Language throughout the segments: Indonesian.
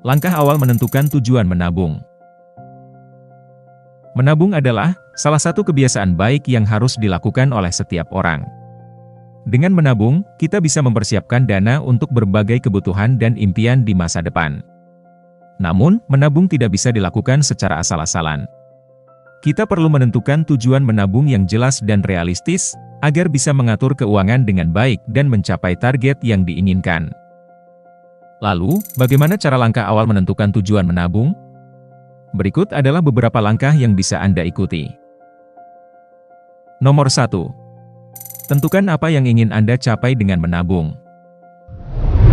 Langkah awal menentukan tujuan menabung. Menabung adalah salah satu kebiasaan baik yang harus dilakukan oleh setiap orang. Dengan menabung, kita bisa mempersiapkan dana untuk berbagai kebutuhan dan impian di masa depan. Namun, menabung tidak bisa dilakukan secara asal-asalan. Kita perlu menentukan tujuan menabung yang jelas dan realistis, agar bisa mengatur keuangan dengan baik dan mencapai target yang diinginkan. Lalu, bagaimana cara langkah awal menentukan tujuan menabung? Berikut adalah beberapa langkah yang bisa Anda ikuti. Nomor 1. Tentukan apa yang ingin Anda capai dengan menabung.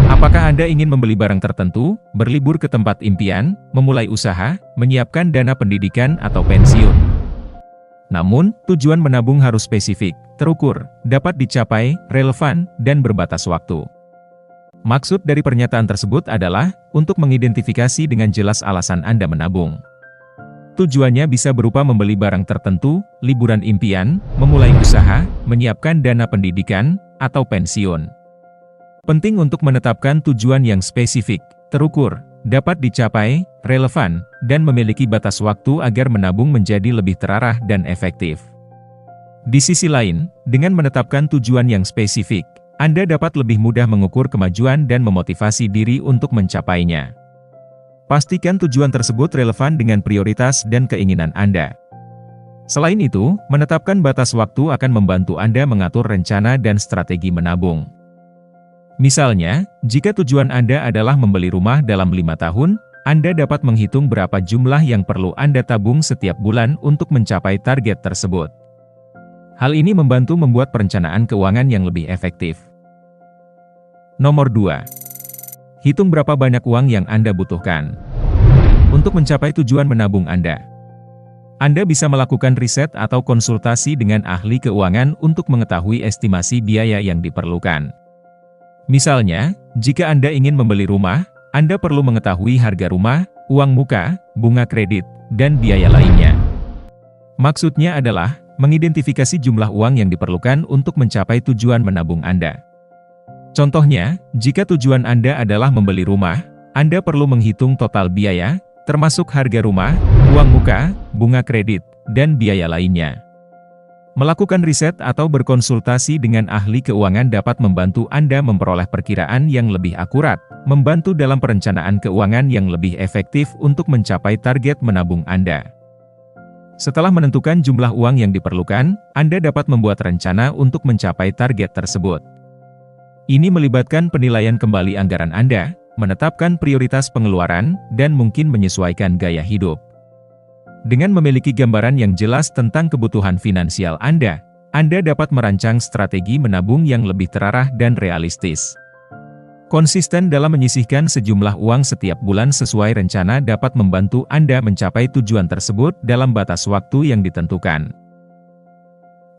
Apakah Anda ingin membeli barang tertentu, berlibur ke tempat impian, memulai usaha, menyiapkan dana pendidikan atau pensiun? Namun, tujuan menabung harus spesifik, terukur, dapat dicapai, relevan, dan berbatas waktu. Maksud dari pernyataan tersebut adalah untuk mengidentifikasi dengan jelas alasan Anda menabung. Tujuannya bisa berupa membeli barang tertentu, liburan impian, memulai usaha, menyiapkan dana pendidikan, atau pensiun. Penting untuk menetapkan tujuan yang spesifik, terukur, dapat dicapai, relevan, dan memiliki batas waktu agar menabung menjadi lebih terarah dan efektif. Di sisi lain, dengan menetapkan tujuan yang spesifik, Anda dapat lebih mudah mengukur kemajuan dan memotivasi diri untuk mencapainya. Pastikan tujuan tersebut relevan dengan prioritas dan keinginan Anda. Selain itu, menetapkan batas waktu akan membantu Anda mengatur rencana dan strategi menabung. Misalnya, jika tujuan Anda adalah membeli rumah dalam 5 tahun, Anda dapat menghitung berapa jumlah yang perlu Anda tabung setiap bulan untuk mencapai target tersebut. Hal ini membantu membuat perencanaan keuangan yang lebih efektif. Nomor 2. Hitung berapa banyak uang yang Anda butuhkan. Untuk mencapai tujuan menabung Anda bisa melakukan riset atau konsultasi dengan ahli keuangan untuk mengetahui estimasi biaya yang diperlukan. Misalnya, jika Anda ingin membeli rumah, Anda perlu mengetahui harga rumah, uang muka, bunga kredit, dan biaya lainnya. Maksudnya adalah mengidentifikasi jumlah uang yang diperlukan untuk mencapai tujuan menabung Anda. Contohnya, jika tujuan Anda adalah membeli rumah, Anda perlu menghitung total biaya, termasuk harga rumah, uang muka, bunga kredit, dan biaya lainnya. Melakukan riset atau berkonsultasi dengan ahli keuangan dapat membantu Anda memperoleh perkiraan yang lebih akurat, membantu dalam perencanaan keuangan yang lebih efektif untuk mencapai target menabung Anda. Setelah menentukan jumlah uang yang diperlukan, Anda dapat membuat rencana untuk mencapai target tersebut. Ini melibatkan penilaian kembali anggaran Anda, menetapkan prioritas pengeluaran, dan mungkin menyesuaikan gaya hidup. Dengan memiliki gambaran yang jelas tentang kebutuhan finansial Anda dapat merancang strategi menabung yang lebih terarah dan realistis. Konsisten dalam menyisihkan sejumlah uang setiap bulan sesuai rencana dapat membantu Anda mencapai tujuan tersebut dalam batas waktu yang ditentukan.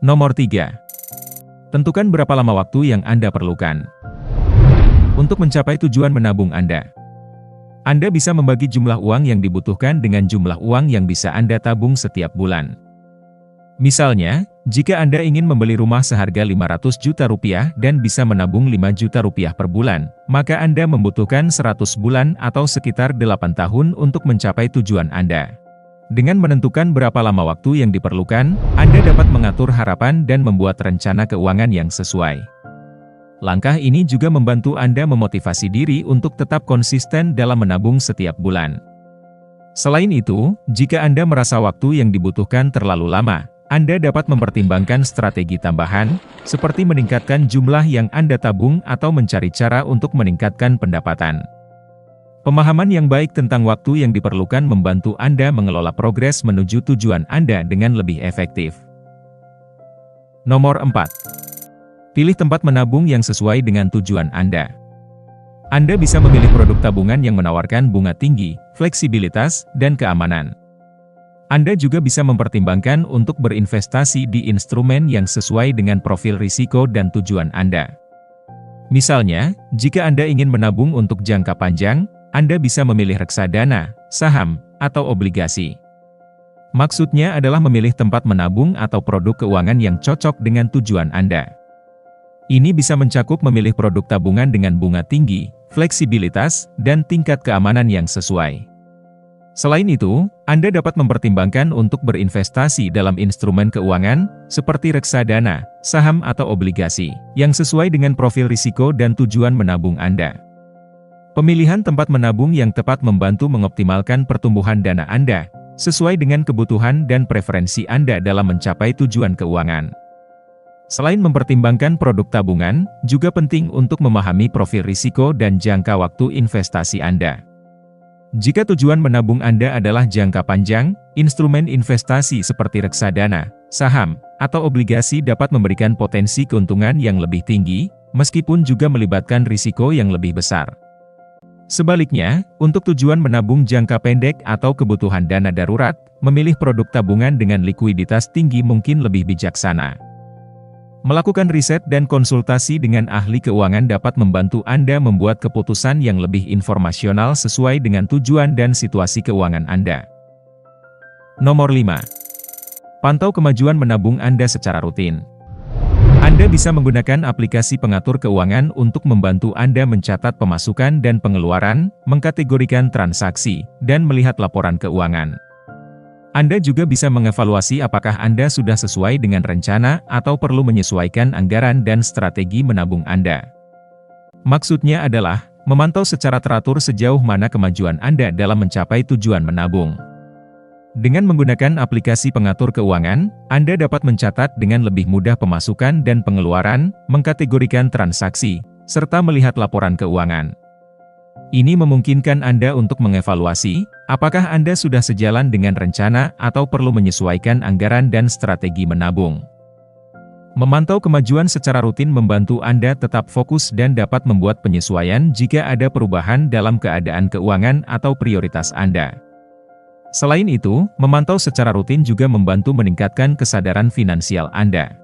Nomor 3. Tentukan berapa lama waktu yang Anda perlukan. Untuk mencapai tujuan menabung Anda bisa membagi jumlah uang yang dibutuhkan dengan jumlah uang yang bisa Anda tabung setiap bulan. Misalnya, jika Anda ingin membeli rumah seharga 500 juta rupiah dan bisa menabung 5 juta rupiah per bulan, maka Anda membutuhkan 100 bulan atau sekitar 8 tahun untuk mencapai tujuan Anda. Dengan menentukan berapa lama waktu yang diperlukan, Anda dapat mengatur harapan dan membuat rencana keuangan yang sesuai. Langkah ini juga membantu Anda memotivasi diri untuk tetap konsisten dalam menabung setiap bulan. Selain itu, jika Anda merasa waktu yang dibutuhkan terlalu lama, Anda dapat mempertimbangkan strategi tambahan, seperti meningkatkan jumlah yang Anda tabung atau mencari cara untuk meningkatkan pendapatan. Pemahaman yang baik tentang waktu yang diperlukan membantu Anda mengelola progres menuju tujuan Anda dengan lebih efektif. Nomor 4. Pilih tempat menabung yang sesuai dengan tujuan Anda. Anda bisa memilih produk tabungan yang menawarkan bunga tinggi, fleksibilitas, dan keamanan. Anda juga bisa mempertimbangkan untuk berinvestasi di instrumen yang sesuai dengan profil risiko dan tujuan Anda. Misalnya, jika Anda ingin menabung untuk jangka panjang, Anda bisa memilih reksadana, saham, atau obligasi. Maksudnya adalah memilih tempat menabung atau produk keuangan yang cocok dengan tujuan Anda. Ini bisa mencakup memilih produk tabungan dengan bunga tinggi, fleksibilitas, dan tingkat keamanan yang sesuai. Selain itu, Anda dapat mempertimbangkan untuk berinvestasi dalam instrumen keuangan, seperti reksadana, saham atau obligasi, yang sesuai dengan profil risiko dan tujuan menabung Anda. Pemilihan tempat menabung yang tepat membantu mengoptimalkan pertumbuhan dana Anda, sesuai dengan kebutuhan dan preferensi Anda dalam mencapai tujuan keuangan. Selain mempertimbangkan produk tabungan, juga penting untuk memahami profil risiko dan jangka waktu investasi Anda. Jika tujuan menabung Anda adalah jangka panjang, instrumen investasi seperti reksadana, saham, atau obligasi dapat memberikan potensi keuntungan yang lebih tinggi, meskipun juga melibatkan risiko yang lebih besar. Sebaliknya, untuk tujuan menabung jangka pendek atau kebutuhan dana darurat, memilih produk tabungan dengan likuiditas tinggi mungkin lebih bijaksana. Melakukan riset dan konsultasi dengan ahli keuangan dapat membantu Anda membuat keputusan yang lebih informasional sesuai dengan tujuan dan situasi keuangan Anda. Nomor 5. Pantau kemajuan menabung Anda secara rutin. Anda bisa menggunakan aplikasi pengatur keuangan untuk membantu Anda mencatat pemasukan dan pengeluaran, mengkategorikan transaksi, dan melihat laporan keuangan. Anda juga bisa mengevaluasi apakah Anda sudah sesuai dengan rencana atau perlu menyesuaikan anggaran dan strategi menabung Anda. Maksudnya adalah, memantau secara teratur sejauh mana kemajuan Anda dalam mencapai tujuan menabung. Dengan menggunakan aplikasi pengatur keuangan, Anda dapat mencatat dengan lebih mudah pemasukan dan pengeluaran, mengkategorikan transaksi, serta melihat laporan keuangan. Ini memungkinkan Anda untuk mengevaluasi, apakah Anda sudah sejalan dengan rencana atau perlu menyesuaikan anggaran dan strategi menabung. Memantau kemajuan secara rutin membantu Anda tetap fokus dan dapat membuat penyesuaian jika ada perubahan dalam keadaan keuangan atau prioritas Anda. Selain itu, memantau secara rutin juga membantu meningkatkan kesadaran finansial Anda.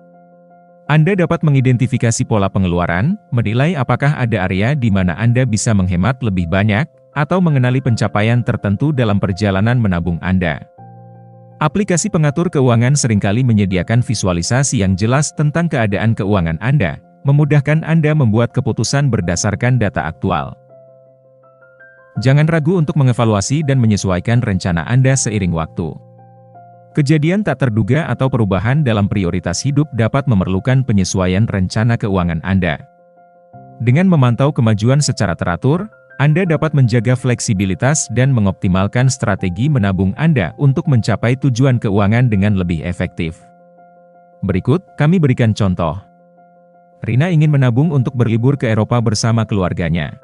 Anda dapat mengidentifikasi pola pengeluaran, menilai apakah ada area di mana Anda bisa menghemat lebih banyak, atau mengenali pencapaian tertentu dalam perjalanan menabung Anda. Aplikasi pengatur keuangan seringkali menyediakan visualisasi yang jelas tentang keadaan keuangan Anda, memudahkan Anda membuat keputusan berdasarkan data aktual. Jangan ragu untuk mengevaluasi dan menyesuaikan rencana Anda seiring waktu. Kejadian tak terduga atau perubahan dalam prioritas hidup dapat memerlukan penyesuaian rencana keuangan Anda. Dengan memantau kemajuan secara teratur, Anda dapat menjaga fleksibilitas dan mengoptimalkan strategi menabung Anda untuk mencapai tujuan keuangan dengan lebih efektif. Berikut, kami berikan contoh. Rina ingin menabung untuk berlibur ke Eropa bersama keluarganya.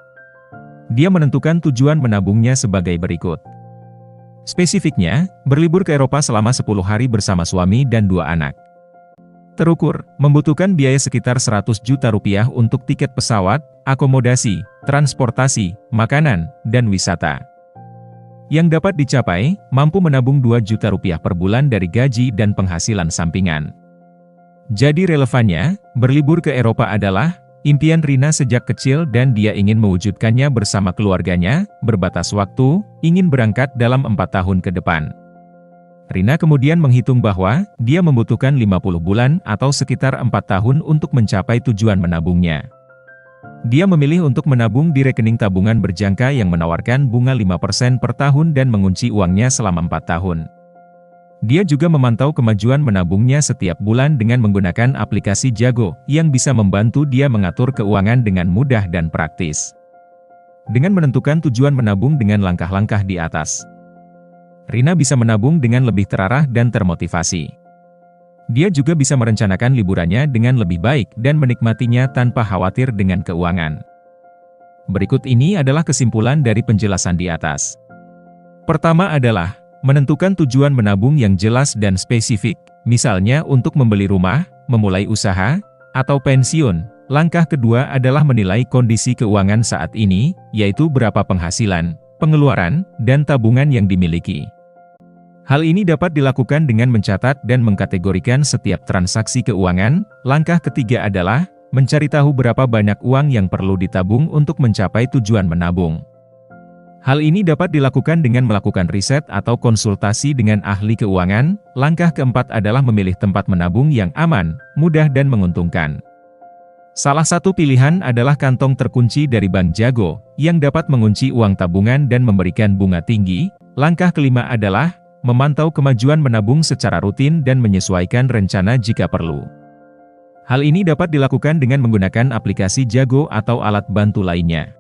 Dia menentukan tujuan menabungnya sebagai berikut. Spesifiknya, berlibur ke Eropa selama 10 hari bersama suami dan 2 anak. Terukur, membutuhkan biaya sekitar 100 juta rupiah untuk tiket pesawat, akomodasi, transportasi, makanan, dan wisata. Yang dapat dicapai, mampu menabung 2 juta rupiah per bulan dari gaji dan penghasilan sampingan. Jadi relevannya, berlibur ke Eropa adalah impian Rina sejak kecil dan dia ingin mewujudkannya bersama keluarganya, berbatas waktu, ingin berangkat dalam 4 tahun ke depan. Rina kemudian menghitung bahwa, dia membutuhkan 50 bulan atau sekitar 4 tahun untuk mencapai tujuan menabungnya. Dia memilih untuk menabung di rekening tabungan berjangka yang menawarkan bunga 5% per tahun dan mengunci uangnya selama 4 tahun. Dia juga memantau kemajuan menabungnya setiap bulan dengan menggunakan aplikasi Jago, yang bisa membantu dia mengatur keuangan dengan mudah dan praktis. Dengan menentukan tujuan menabung dengan langkah-langkah di atas, Rina bisa menabung dengan lebih terarah dan termotivasi. Dia juga bisa merencanakan liburannya dengan lebih baik dan menikmatinya tanpa khawatir dengan keuangan. Berikut ini adalah kesimpulan dari penjelasan di atas. Pertama adalah menentukan tujuan menabung yang jelas dan spesifik, misalnya untuk membeli rumah, memulai usaha, atau pensiun. Langkah kedua adalah menilai kondisi keuangan saat ini, yaitu berapa penghasilan, pengeluaran, dan tabungan yang dimiliki. Hal ini dapat dilakukan dengan mencatat dan mengkategorikan setiap transaksi keuangan. Langkah ketiga adalah mencari tahu berapa banyak uang yang perlu ditabung untuk mencapai tujuan menabung. Hal ini dapat dilakukan dengan melakukan riset atau konsultasi dengan ahli keuangan. Langkah keempat adalah memilih tempat menabung yang aman, mudah dan menguntungkan. Salah satu pilihan adalah kantong terkunci dari Bank Jago, yang dapat mengunci uang tabungan dan memberikan bunga tinggi. Langkah kelima adalah memantau kemajuan menabung secara rutin dan menyesuaikan rencana jika perlu. Hal ini dapat dilakukan dengan menggunakan aplikasi Jago atau alat bantu lainnya.